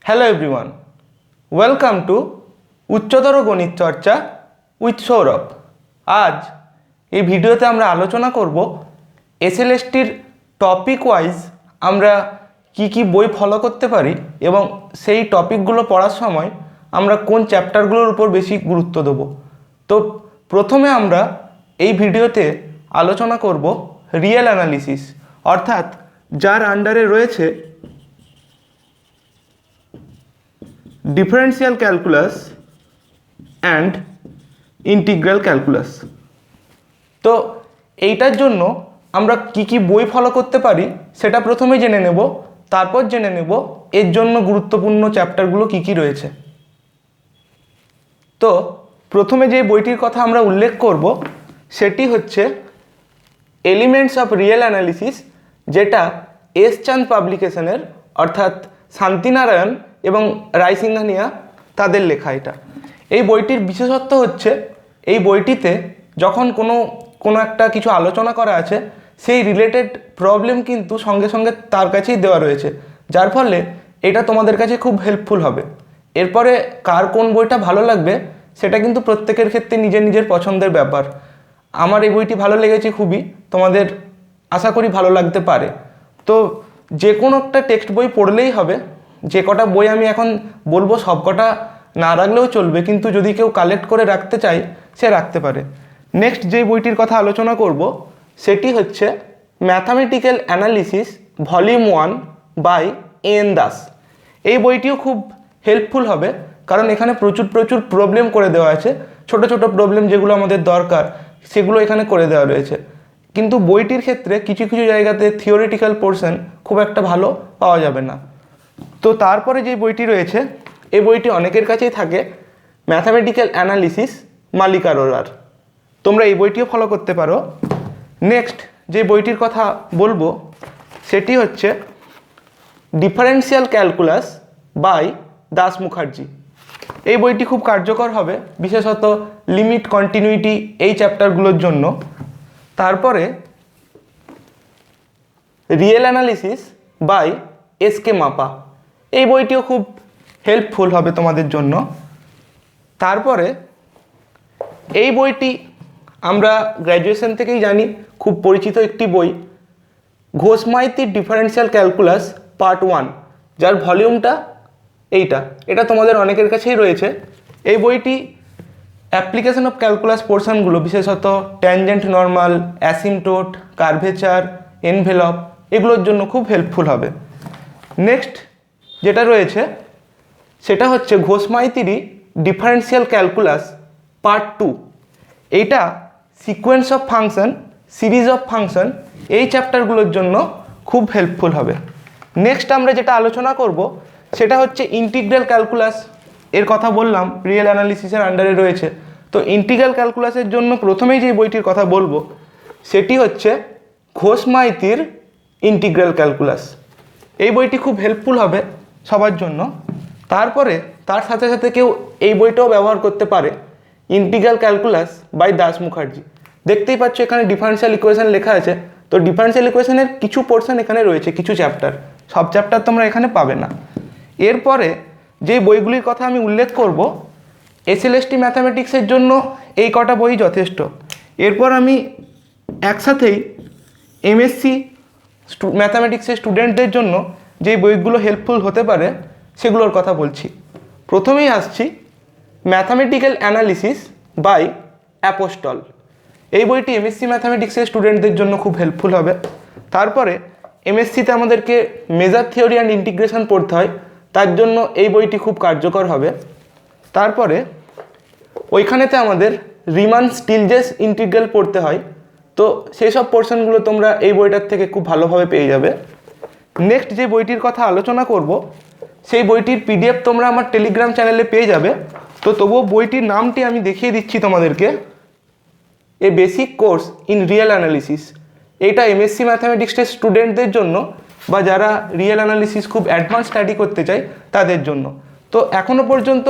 Hello everyone, welcome to উচ্চতর গণিত চর্চা উইথ সৌরভ। আজ এই ভিডিওতে আমরা আলোচনা করব এসএলএসটির টপিক ওয়াইজ আমরা কি বই ফলো করতে পারি এবং সেই টপিকগুলো পড়ার সময় আমরা কোন চ্যাপ্টারগুলোর উপর বেশি গুরুত্ব দেব। তো প্রথমে আমরা এই ভিডিওতে আলোচনা করব রিয়েল অ্যানালিসিস, অর্থাৎ যার আন্ডারে রয়েছে differential calculus and integral calculus. তো এইটার জন্য আমরা কি বই ফলো করতে পারি সেটা প্রথমে জেনে নেব, তারপর জেনে নেব এর জন্য গুরুত্বপূর্ণ চ্যাপ্টারগুলো কি রয়েছে। তো প্রথমে যে বইটির কথা আমরা উল্লেখ করব সেটি হচ্ছে এলিমেন্টস অফ রিয়েল অ্যানালিসিস, যেটা এস চাঁদ পাবলিকেশনের অর্থাৎ শান্তিনারায়ণ এবং রাইসিংহানিয়া তাদের লেখা। এই বইটির বিশেষত্ব হচ্ছে এই বইটিতে যখন কোনো একটা কিছু আলোচনা করা আছে সেই রিলেটেড প্রবলেম কিন্তু সঙ্গে সঙ্গে তার কাছেই দেওয়া রয়েছে, যার ফলে এটা তোমাদের কাছে খুব হেল্পফুল হবে। এরপরে কার কোন বইটা ভালো লাগবে সেটা কিন্তু প্রত্যেকের ক্ষেত্রে নিজের নিজের পছন্দের ব্যাপার। আমার এই বইটি ভালো লেগেছে খুবই, তোমাদের আশা করি ভালো লাগতে পারে। তো যে কোনো একটা টেক্সট বই পড়লেই হবে। যে কটা বই আমি এখন বলবো সব কটা না রাখলেও চলবে, কিন্তু যদি কেউ কালেক্ট করে রাখতে চায় সে রাখতে পারে। নেক্সট যে বইটির কথা আলোচনা করব সেটি হচ্ছে mathematical analysis volume 1 by N Das. এই বইটিও খুব হেল্পফুল হবে, কারণ এখানে প্রচুর প্রবলেম করে দেওয়া আছে। ছোট ছোট প্রবলেম যেগুলো আমাদের দরকার সেগুলো এখানে করে দেওয়া রয়েছে, কিন্তু বইটির ক্ষেত্রে কিছু জায়গাতে থিওরিটিক্যাল পোর্শন খুব একটা ভালো পাওয়া যাবে না। তো তারপরে যে বইটি রয়েছে এই বইটি অনেকের কাছেই থাকে, ম্যাথামেটিক্যাল অ্যানালিসিস মালিক আরোরার। তোমরা এই বইটিও ফলো করতে পারো। নেক্সট যে বইটির কথা বলবো সেটি হচ্ছে differential calculus by Das Mukherjee. এই বইটি খুব কার্যকর হবে, বিশেষত লিমিট, কন্টিনিউইটি এই চ্যাপ্টারগুলোর জন্য। তারপরে রিয়েল অ্যানালিসিস বাই এসকে মাপা, এই বইটিও খুব হেল্পফুল হবে তোমাদের জন্য। তারপরে এই বইটি আমরা গ্র্যাজুয়েশন থেকেই জানি, খুব পরিচিত একটি বই, ঘোষ-মাইতির ডিফারেন্সিয়াল ক্যালকুলাস পার্ট 1, যার ভলিউমটা এটা তোমাদের অনেকের কাছেই রয়েছে। এই বইটি অ্যাপ্লিকেশন অফ ক্যালকুলাস পোর্শনগুলো, বিশেষত ট্যানজেন্ট, নর্মাল, অ্যাসিমটোট, কার্ভেচার, এনভেলপ, এগুলোর জন্য খুব হেল্পফুল হবে। নেক্সট যেটা রয়েছে সেটা হচ্ছে ঘোষ-মাইতিরই ডিফারেন্সিয়াল ক্যালকুলাস পার্ট 2। এইটা sequence of function, series of function, এই চ্যাপ্টারগুলোর জন্য খুব হেল্পফুল হবে। নেক্সট আমরা যেটা আলোচনা করব সেটা হচ্ছে ইন্টিগ্রাল ক্যালকুলাস। এর কথা বললাম রিয়েল অ্যানালিসিসের আন্ডারে রয়েছে। তো ইন্টিগ্রাল ক্যালকুলাসের জন্য প্রথমেই যে বইটির কথা বলবো সেটি হচ্ছে ঘোষ-মাইতির ইন্টিগ্রাল ক্যালকুলাস। এই বইটি খুব হেল্পফুল হবে সবার জন্য। তারপরে তার সাথে সাথে কেউ এই বইটাও ব্যবহার করতে পারে, integral calculus by Das Mukherjee. দেখতেই পাচ্ছ এখানে ডিফারেন্সিয়াল ইকুয়েশন লেখা আছে। তো ডিফারেন্সিয়াল ইকুয়েশনের কিছু পোর্শন এখানে রয়েছে, কিছু চ্যাপ্টার, সব চ্যাপ্টার তোমরা এখানে পাবে না। এরপরে যে বইগুলির কথা আমি উল্লেখ করব, এসএলএসটি ম্যাথামেটিক্সের জন্য এই কটা বই যথেষ্ট। এরপর আমি একসাথেই এমএসসি ম্যাথামেটিক্সের স্টুডেন্টদের জন্য যে বইগুলো হেল্পফুল হতে পারে সেগুলোর কথা বলছি। প্রথমেই আসছি ম্যাথামেটিক্যাল অ্যানালিসিস বাই অ্যাপোস্টল। এই বইটি এমএসসি ম্যাথামেটিক্সের স্টুডেন্টদের জন্য খুব হেল্পফুল হবে। তারপরে এমএসসিতে আমাদেরকে মেজার থিওরি অ্যান্ড ইন্টিগ্রেশন পড়তে হয়, তার জন্য এই বইটি খুব কার্যকর হবে। তারপরে ওইখানেতে আমাদের রিমান স্টিলজেস ইন্টিগ্রাল পড়তে হয়, তো সেই সব পোর্শনগুলো তোমরা এই বইটার থেকে খুব ভালোভাবে পেয়ে যাবে। নেক্সট যে বইটির কথা আলোচনা করব সেই বইটির পিডিএফ তোমরা আমার টেলিগ্রাম চ্যানেলে পেয়ে যাবে। তো তবুও বইটির নামটি আমি দেখিয়ে দিচ্ছি তোমাদেরকে, a basic course in real analysis. এইটা এমএসসি ম্যাথামেটিক্সের স্টুডেন্টদের জন্য বা যারা রিয়েল অ্যানালিসিস খুব অ্যাডভান্স স্টাডি করতে চায় তাদের জন্য। তো এখনও পর্যন্ত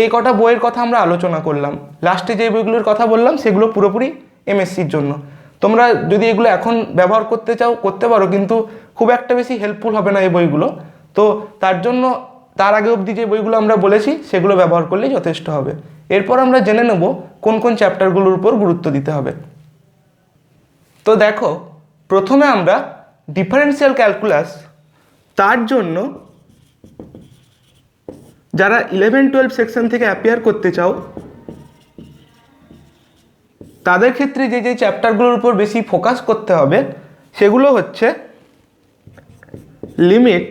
এই কটা বইয়ের কথা আমরা আলোচনা করলাম। লাস্টে যে বইগুলোর কথা বললাম সেগুলো পুরোপুরি এমএসসির জন্য। তোমরা যদি এগুলো এখন ব্যবহার করতে চাও করতে পারো, কিন্তু খুব একটা বেশি হেল্পফুল হবে না এই বইগুলো। তো তার জন্য তার আগে অবধি যে বইগুলো আমরা বলেছি সেগুলো ব্যবহার করলেই যথেষ্ট হবে। এরপর আমরা জেনে নেব কোন কোন চ্যাপ্টারগুলোর উপর গুরুত্ব দিতে হবে। তো দেখো, প্রথমে আমরা ডিফারেন্সিয়াল ক্যালকুলাস, তার জন্য যারা 11-12 সেকশন থেকে অ্যাপিয়ার করতে চাও তাদের ক্ষেত্রে যে যে চ্যাপ্টারগুলোর উপর বেশি ফোকাস করতে হবে সেগুলো হচ্ছে লিমিট,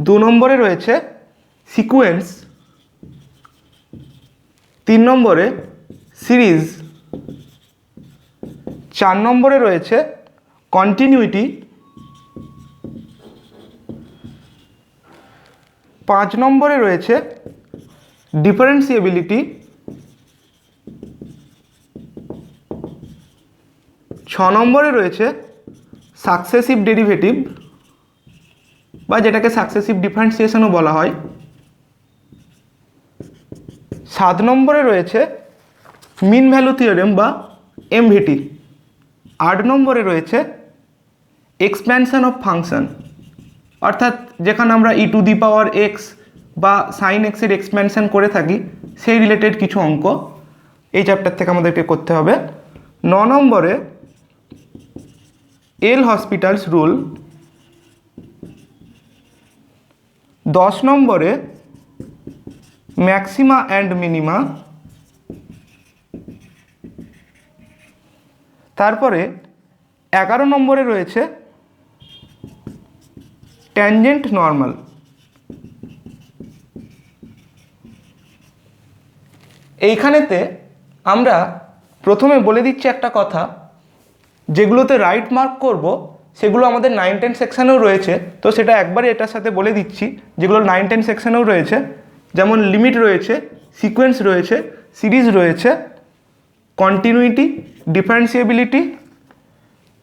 2 নম্বরে রয়েছে সিকোয়েন্স, 3 নম্বরে সিরিজ, 4 নম্বরে রয়েছে কন্টিনিউইটি, 5 নম্বরে রয়েছে ডিফারেন্সিয়েবিলিটি, 6 নম্বরে রয়েছে সাকসেসিভ ডেরিভেটিভ বা যেটাকে সাকসেসিভ ডিফারেন্সিয়েশনও বলা হয়, 7 নম্বরে রয়েছে মিন ভ্যালু থিওরেম বা এমভিটি, 8 নম্বরে রয়েছে এক্সপ্যানশন অফ ফাংশন, অর্থাৎ যেখানে আমরা e⁴x বা sin x এর এক্সপ্যানশন করে থাকি সেই রিলেটেড কিছু অঙ্ক এই চ্যাপ্টার থেকে আমাদেরকে করতে হবে। 9 নম্বরে এল হসপিটালস রুল, 10 নম্বরে ম্যাক্সিমা অ্যান্ড মিনিমা, তারপরে 11 নম্বরে রয়েছে ট্যানজেন্ট নর্মাল। এইখানেতে আমরা প্রথমে বলে দিচ্ছি একটা কথা, যেগুলোতে রাইট মার্ক করব সেগুলো আমাদের 9-10 সেকশানেও রয়েছে, তো সেটা একবারই এটার সাথে বলে দিচ্ছি, যেগুলো 9-10 সেকশানেও রয়েছে, যেমন লিমিট রয়েছে, সিকোয়েন্স রয়েছে, সিরিজ রয়েছে, continuity, differentiability,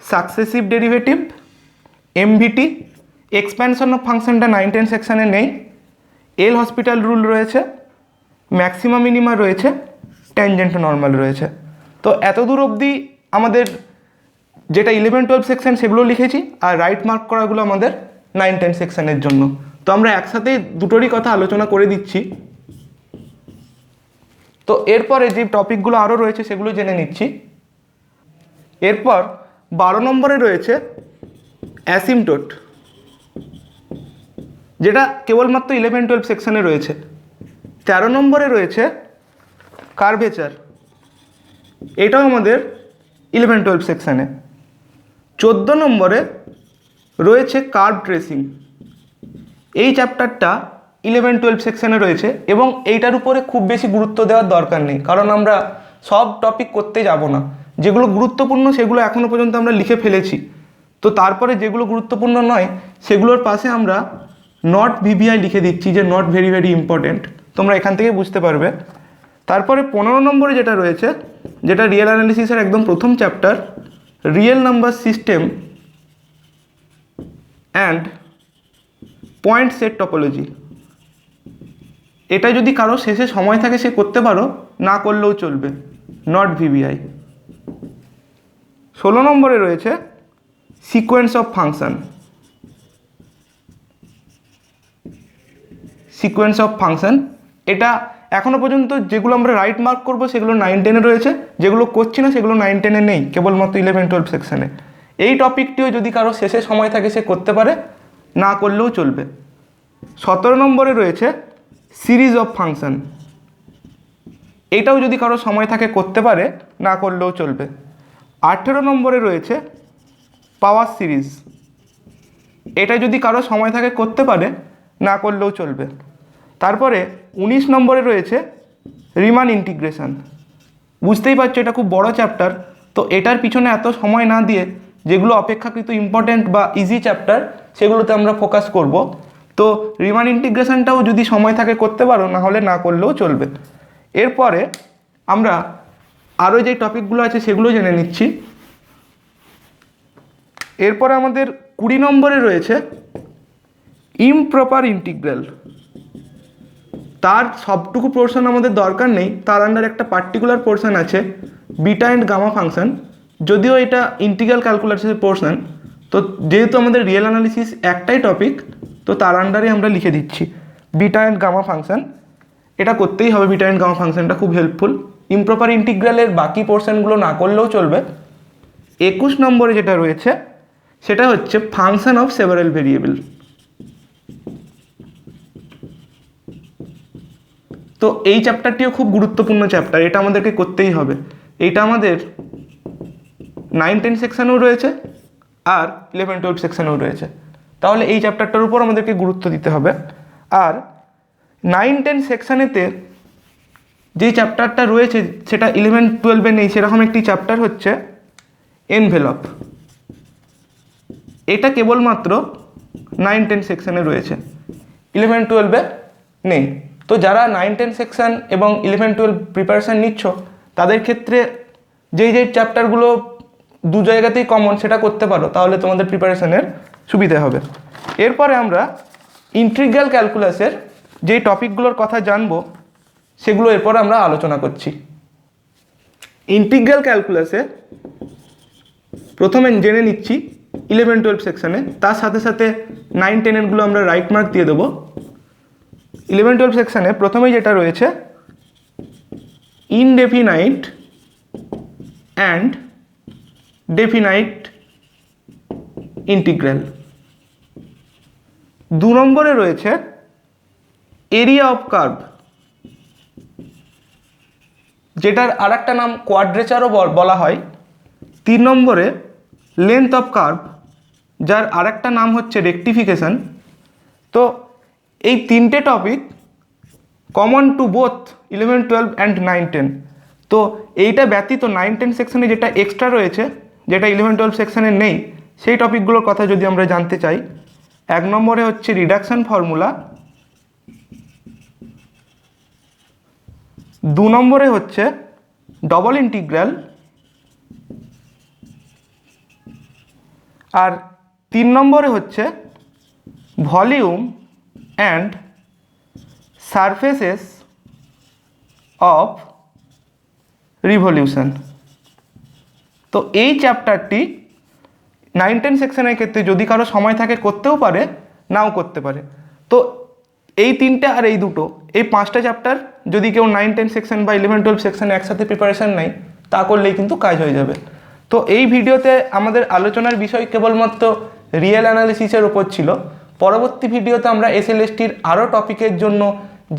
successive derivative, MVT, expansion of ফাংশনটা 9-10 সেকশানে নেই, এল হসপিটাল রুল রয়েছে, ম্যাক্সিমা মিনিমা রয়েছে, ট্যানজেন্ট নর্মাল রয়েছে। তো এত দূর অবধি আমাদের যেটা 11-12 সেকশন সেগুলো লিখেছি, আর রাইট মার্ক করাগুলো আমাদের 9-10 সেকশনের জন্য। তো আমরা একসাথে দুটোরই কথা আলোচনা করে দিচ্ছি। তো এরপরে যে টপিকগুলো আরও রয়েছে সেগুলো জেনে নিচ্ছি। এরপর 12 নম্বরে রয়েছে অ্যাসিমটোট, যেটা কেবলমাত্র 11-12 সেকশনে রয়েছে। 13 নম্বরে রয়েছে কার্ভেচার, এটাও আমাদের 11-12 সেকশানে। 14 নম্বরে রয়েছে কার্ভ ট্রেসিং, এই চ্যাপ্টারটা 11-12 সেকশানে রয়েছে এবং এইটার উপরে খুব বেশি গুরুত্ব দেওয়ার দরকার নেই, কারণ আমরা সব টপিক করতে যাব না। যেগুলো গুরুত্বপূর্ণ সেগুলো এখনও পর্যন্ত আমরা লিখে ফেলেছি, তো তারপরে যেগুলো গুরুত্বপূর্ণ নয় সেগুলোর পাশে আমরা নট ভিভিআই লিখে দিচ্ছি, যে নট ভেরি ভেরি ইম্পর্টেন্ট, তোমরা এখান থেকে বুঝতে পারবে। তারপরে 15 নম্বরে যেটা রয়েছে, যেটা রিয়েল অ্যানালিসিসের একদম প্রথম chapter, real number system and point set topology. এটা যদি কারো শেষে সময় থাকে সে করতে পারো, না করলেও চলবে, নট ভিভিআই। 16 নম্বরে রয়েছে sequence of function, sequence of function এটা এখনও পর্যন্ত যেগুলো আমরা রাইট মার্ক করব সেগুলো 9-10-এ রয়েছে, যেগুলো করছি না সেগুলো 9-10-এ নেই, কেবলমাত্র 11-12 সেকশানে। এই টপিকটিও যদি কারো শেষে সময় থাকে সে করতে পারে, না করলেও চলবে। 17 নম্বরে রয়েছে সিরিজ অফ ফাংশন, এটাও যদি কারো সময় থাকে করতে পারে, না করলেও চলবে। 18 নম্বরে রয়েছে পাওয়ার সিরিজ, এটা যদি কারো সময় থাকে করতে পারে, না করলেও চলবে। তারপরে 19 নম্বরে রয়েছে রিমান ইন্টিগ্রেশন। বুঝতেই পারছো এটা খুব বড় চ্যাপ্টার, তো এটার পিছনে এত সময় না দিয়ে যেগুলো অপেক্ষাকৃত ইম্পর্ট্যান্ট বা ইজি চ্যাপ্টার সেগুলোতে আমরা ফোকাস করব। তো রিমান ইন্টিগ্রেশনটাও যদি সময় থাকে করতে পারো, না হলে না করলেও চলবে। এরপরে আমরা আরও যে টপিকগুলো আছে সেগুলো জেনে নিচ্ছি। এরপরে আমাদের 20 নম্বরে রয়েছে ইমপ্রপার ইন্টিগ্রাল। তার সবটুকু পোর্শন আমাদের দরকার নেই, তার আন্ডার একটা পার্টিকুলার পোর্শন আছে বিটা অ্যান্ড গামা ফাংশন, যদিও এটা ইন্টিগ্রাল ক্যালকুলাসের পোর্শন। তো যেহেতু আমাদের রিয়েল অ্যানালিসিস একটাই টপিক, তো তার আন্ডারে আমরা লিখে দিচ্ছি বিটা অ্যান্ড গামা ফাংশন। এটা করতেই হবে, বিটা অ্যান্ড গামা ফাংশনটা খুব হেল্পফুল। ইমপ্রপার ইন্টিগ্রালের বাকি পোর্শনগুলো না করলেও চলবে। 21 নম্বরে যেটা রয়েছে সেটা হচ্ছে ফাংশন অফ সেভারাল ভেরিয়েবল। তো এই চ্যাপ্টারটিও খুব গুরুত্বপূর্ণ চ্যাপ্টার, এটা আমাদেরকে করতেই হবে। এইটা আমাদের 9-10 সেকশানেও রয়েছে আর 11-12 সেকশানেও রয়েছে, তাহলে এই চ্যাপ্টারটার উপর আমাদেরকে গুরুত্ব দিতে হবে। আর 9-10 সেকশানেতে যেই চ্যাপ্টারটা রয়েছে সেটা 11-12-এ নেই, সেরকম একটি চ্যাপ্টার হচ্ছে এনভেলপ। এটা কেবলমাত্র 9-10 সেকশানে রয়েছে, 11-12-এ নেই। তো যারা 9-10 সেকশান এবং 11-12 প্রিপারেশান নিচ্ছ তাদের ক্ষেত্রে যেই চ্যাপ্টারগুলো দু জায়গাতেই কমন সেটা করতে পারো, তাহলে তোমাদের প্রিপারেশানের সুবিধা হবে। এরপরে আমরা ইন্টিগ্রাল ক্যালকুলাসের যেই টপিকগুলোর কথা জানবো সেগুলো এরপর আমরা আলোচনা করছি। ইন্টিগ্রাল ক্যালকুলাসে প্রথমে জেনে নিচ্ছি 11-12 সেকশানে, তার সাথে সাথে 9-10-এরগুলো আমরা রাইট মার্ক দিয়ে দেবো। 11-12 সেকশানে প্রথমেই যেটা রয়েছে ইনডেফিনাইট অ্যান্ড ডেফিনাইট ইন্টিগ্রাল। 2 নম্বরে রয়েছে এরিয়া অফ কার্ভ, যেটার আর একটা নাম কোয়াড্রেচারও বলা হয়। 3 নম্বরে লেন্থ অফ কার্ভ, যার আর একটা নাম হচ্ছে রেকটিফিকেশন। তো এই 3টে topic common to both 11-12 and 9-10। তো এইটা ব্যতীত 9-10 সেকশনে যেটা এক্সট্রা রয়েছে, যেটা 11-12 সেকশনে নেই, সেই টপিকগুলোর কথা যদি আমরা জানতে চাই, 1 নম্বরে হচ্ছে রিডাকশন ফর্মুলা, 2 নম্বরে হচ্ছে ডবল ইন্টিগ্রাল, আর 3 নম্বরে হচ্ছে volume and surfaces of revolution. তো এই চ্যাপ্টারটি 9-10 সেকশনের ক্ষেত্রে যদি কারো সময় থাকে করতেও পারে, নাও করতে পারে। তো এই 3টে আর এই 2টো, এই 5টা চ্যাপ্টার যদি কেউ 9-10 সেকশন বা 11-12 সেকশনে একসাথে প্রিপারেশান নেয় তা করলেই কিন্তু কাজ হয়ে যাবে। তো এই ভিডিওতে আমাদের আলোচনার বিষয় কেবলমাত্র রিয়েল অ্যানালিসিসের ওপর ছিল। পরবর্তী ভিডিওতে আমরা এসএলএসটির আরও টপিকের জন্য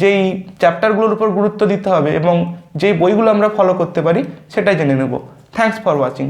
যেই চ্যাপ্টারগুলোর উপর গুরুত্ব দিতে হবে এবং যেই বইগুলো আমরা ফলো করতে পারি সেটাই জেনে নেব। Thanks for watching.